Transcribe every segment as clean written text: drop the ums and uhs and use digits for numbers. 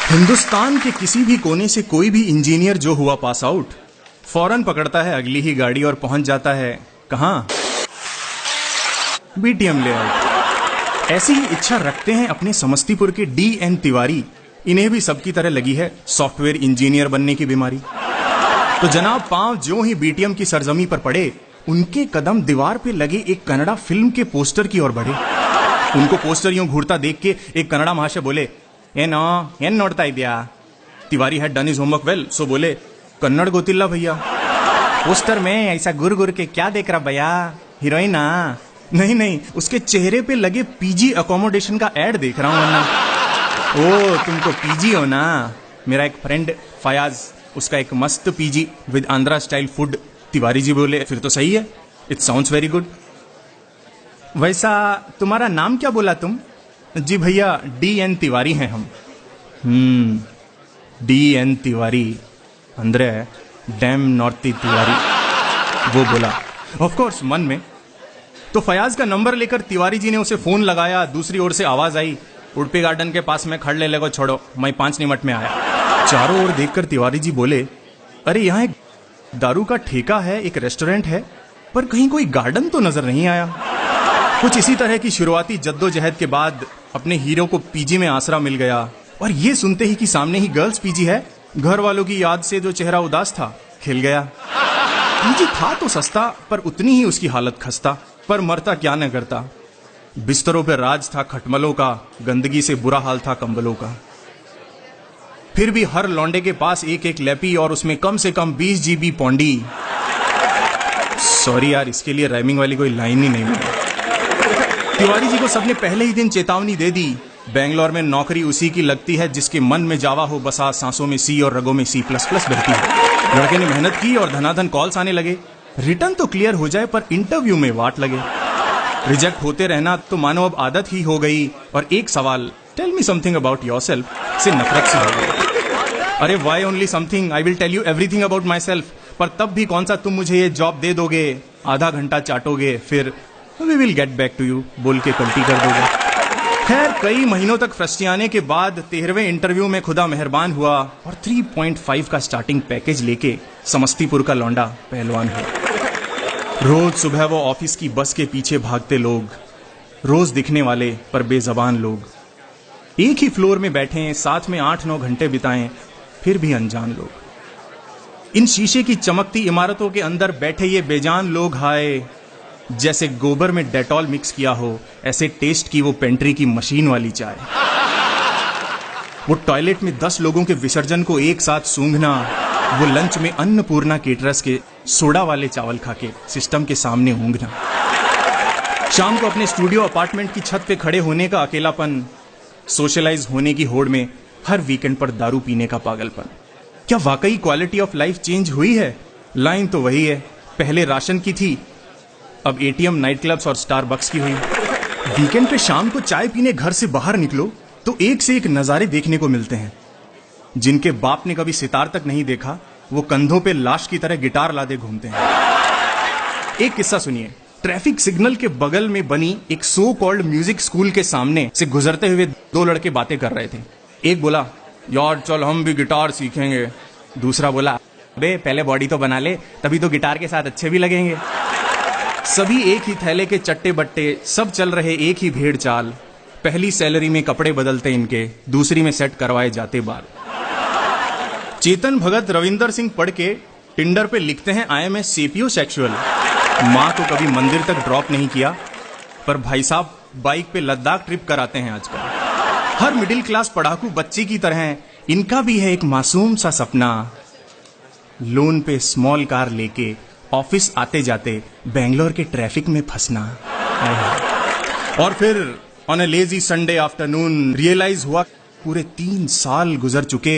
हिंदुस्तान के किसी भी कोने से कोई भी इंजीनियर जो हुआ पास आउट फौरन पकड़ता है अगली ही गाड़ी और पहुंच जाता है कहां? BTM layout. ऐसी ही इच्छा रखते हैं अपने समस्तीपुर के DN तिवारी। इन्हें भी सबकी तरह लगी है सॉफ्टवेयर इंजीनियर बनने की बीमारी। तो जनाब पांव जो ही बीटीएम की सरजमी पर पड़े, उनके कदम दीवार पे लगे एक कन्नड़ा फिल्म के पोस्टर की ओर बढ़े। उनको पोस्टर यूं घूरता देख के एक कन्नड़ा महाशय बोले, ಏನ್ ನೋಡ್ತಾ ಇದ್ಯಾ? Tiwari had done his homework well, so बोले, कन्नड़ गोतिल्ला भैया। पोस्टर में ऐसा गुर गुर के क्या देख रहा भैया? हीरोइन? नहीं, उसके चेहरे पे लगे पीजी अकोमोडेशन का एड देख रहा हूं वरना। ओ तुमको पीजी हो ना? मेरा एक फ्रेंड फयाज, उसका एक मस्त PG with Andhra style food. Tiwari ji बोले, फिर तो सही है, इट साउंड्स वेरी गुड। वैसा तुम्हारा नाम क्या बोला तुम? जी भैया DN तिवारी हैं हम। DN तिवारी अंद्रे डैम नॉर्ती तिवारी, वो बोला ऑफ कोर्स मन में। तो फयाज का नंबर लेकर तिवारी जी ने उसे फोन लगाया। दूसरी ओर से आवाज आई, उड़पी गार्डन के पास में खड़ ले लेगो, छोड़ो मैं 5 मिनट में आया। चारों ओर देखकर तिवारी जी बोले, अरे यहाँ एक दारू का ठेका है, एक रेस्टोरेंट है, पर कहीं कोई गार्डन तो नजर नहीं आया। कुछ इसी तरह की शुरुआती जद्दोजहद के बाद अपने हीरो को पीजी में आसरा मिल गया, और ये सुनते ही कि सामने ही गर्ल्स पीजी है, घर वालों की याद से जो चेहरा उदास था खिल गया। पीजी था तो सस्ता, पर उतनी ही उसकी हालत खस्ता, पर मरता क्या न करता। बिस्तरों पर राज था खटमलों का, गंदगी से बुरा हाल था कंबलों का। फिर भी हर लौंडे के पास एक एक लैपी और उसमें कम से कम 20 GB पौंडी। सॉरी यार, इसके लिए राइमिंग वाली कोई लाइन ही नहीं मिली। तिवारी जी को सबने पहले ही दिन चेतावनी दे दी, बेंगलोर में नौकरी उसी की लगती है जिसके मन में जावा हो बसा, सांसों में C और रगों में C++ बहती है। लड़के ने मेहनत की और धनाधन कॉल्स आने लगे। रिटर्न तो क्लियर हो जाए पर इंटरव्यू में वाट लगे। रिजेक्ट होते रहना तो मानो अब आदत ही हो गई, और एक सवाल, tell me something about yourself, से नफरत सी हो गई। अरे why only something, I will tell you everything about myself. पर तब भी कौन सा तुम मुझे ये जॉब दे दोगे, आधा घंटा चाटोगे, फिर we will get back to you बोल के कल्टी कर दोगे। खैर कई महीनों तक फ्रस्टियाने के बाद 13वें इंटरव्यू में खुदा मेहरबान हुआ और 3.5 का स्टार्टिंग पैकेज लेके समस्तीपुर का लौंडा पहलवान हुआ। रोज सुबह वो ऑफिस की बस के पीछे भागते लोग, रोज दिखने वाले पर बेजबान लोग, एक ही फ्लोर में बैठे साथ में 8-9 घंटे बिताएं, फिर भी अनजान लोग। इन शीशे की चमकती इमारतों के अंदर बैठे ये बेजान लोग, हाय जैसे गोबर में डेटॉल मिक्स किया हो, ऐसे टेस्ट की वो पेंट्री की मशीन वाली चाय। वो टॉयलेट में 10 लोगों के विसर्जन को एक साथ सूंघना, वो लंच में अन्नपूर्णा केटरर्स के सोडा वाले चावल खा के सिस्टम के सामने ऊँघना, शाम को अपने स्टूडियो अपार्टमेंट की छत पे खड़े होने का अकेलापन, सोशलाइज होने की होड़ में हर वीकेंड पर दारू पीने का पागलपन। क्या वाकई क्वालिटी ऑफ लाइफ चेंज हुई है? लाइन तो वही है, पहले राशन की थी, अब ATM, नाइट क्लब्स और स्टारबक्स की हुई। वीकेंड पे शाम को चाय पीने घर से बाहर निकलो तो एक से एक नजारे देखने को मिलते हैं। जिनके बाप ने कभी सितार तक नहीं देखा, वो कंधों पे लाश की तरह गिटार लादे घूमते हैं। एक किस्सा सुनिए। ट्रैफिक सिग्नल के बगल में बनी एक सो कॉल्ड म्यूजिक स्कूल के सामने से गुजरते हुए 2 लड़के बातें कर रहे थे। एक बोला, यार चल हम भी गिटार सीखेंगे। दूसरा बोला, बे पहले बॉडी तो बना ले, तभी तो गिटार के साथ अच्छे भी लगेंगे। सभी एक ही थैले के चट्टे बट्टे, सब चल रहे एक ही भेड़ चाल। पहली सैलरी में कपड़े बदलते इनके, दूसरी में सेट करवाए जाते बाल। चेतन भगत रविंदर सिंह पढ़ के टिंडर पे लिखते हैं, I am a sapiosexual. माँ को कभी मंदिर तक ड्रॉप नहीं किया, पर भाई साहब बाइक पे लद्दाख ट्रिप कराते हैं आजकल। हर मिडिल क्लास पढ़ाकू बच्ची की तरह इनका भी है एक मासूम सा सपना, लोन पे स्मॉल कार लेके ऑफिस आते जाते बेंगलोर के ट्रैफिक में फंसना। और फिर on a lazy Sunday afternoon realize हुआ पूरे 3 साल गुजर चुके।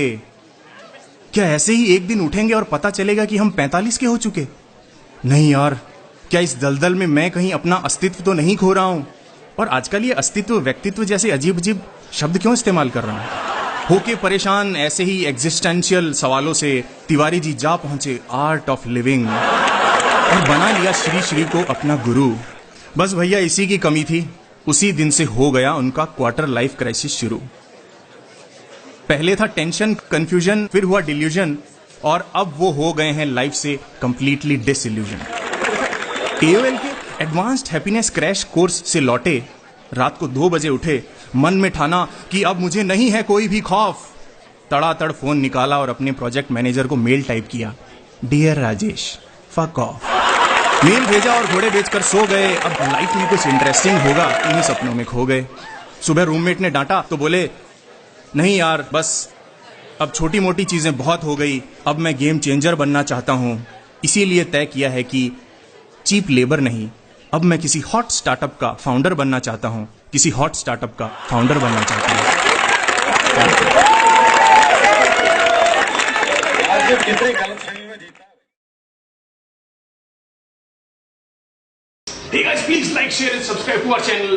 क्या ऐसे ही एक दिन उठेंगे और पता चलेगा कि हम 45 के हो चुके? नहीं यार, क्या इस दलदल में मैं कहीं अपना अस्तित्व तो नहीं खो रहा हूं? और आजकल ये अस्तित्व व्यक्तित्व जैसे अजीब अजीब शब्द क्यों इस्तेमाल कर रहा हूं? होके परेशान ऐसे ही एग्जिस्टेंशियल सवालों से तिवारी जी जा पहुंचे आर्ट ऑफ लिविंग और बना लिया श्री श्री को अपना गुरु। बस भैया इसी की कमी थी, उसी दिन से हो गया उनका क्वार्टर लाइफ क्राइसिस शुरू। पहले था टेंशन, कंफ्यूजन, फिर हुआ डिल्यूजन, और अब वो हो गए हैं लाइफ से कंप्लीटली डिसइल्यूजन। AOL के एडवांस्ड हैप्पीनेस क्रैश कोर्स से लौटे, रात को 2 बजे उठे, मन में ठाना कि अब मुझे नहीं है कोई भी खौफ। तड़ातड़ फोन निकाला और अपने प्रोजेक्ट मैनेजर को मेल टाइप किया, dear Rajesh, fuck off. Mail भेजा और घोड़े बेचकर सो गए। अब लाइफ में कुछ इंटरेस्टिंग होगा, इन्हीं सपनों में खो गए। सुबह रूममेट ने डांटा तो बोले, नहीं यार, बस अब छोटी मोटी चीजें बहुत हो गई, अब मैं गेम चेंजर बनना चाहता हूं। इसीलिए तय किया है कि चीप लेबर नहीं, अब मैं किसी हॉट स्टार्टअप का फाउंडर बनना चाहता हूं, किसी हॉट स्टार्टअप का फाउंडर बनना चाहता हूं। Hey guys, please like, share and subscribe to our channel.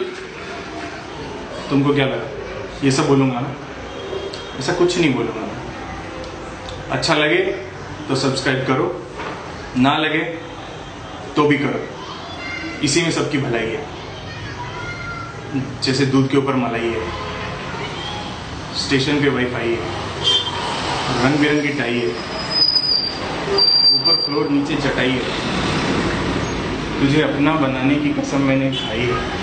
तुमको क्या लगा ये सब बोलूंगा ना? ऐसा कुछ नहीं बोलूंगा। अच्छा लगे तो सब्सक्राइब करो, ना लगे तो भी करो, इसी में सबकी भलाई है। जैसे दूध के ऊपर मलाई है, स्टेशन पे वाईफाई है, रंग बिरंगी टाई है, ऊपर फ्लोर नीचे चटाई है, तुझे अपना बनाने की कसम मैंने खाई है।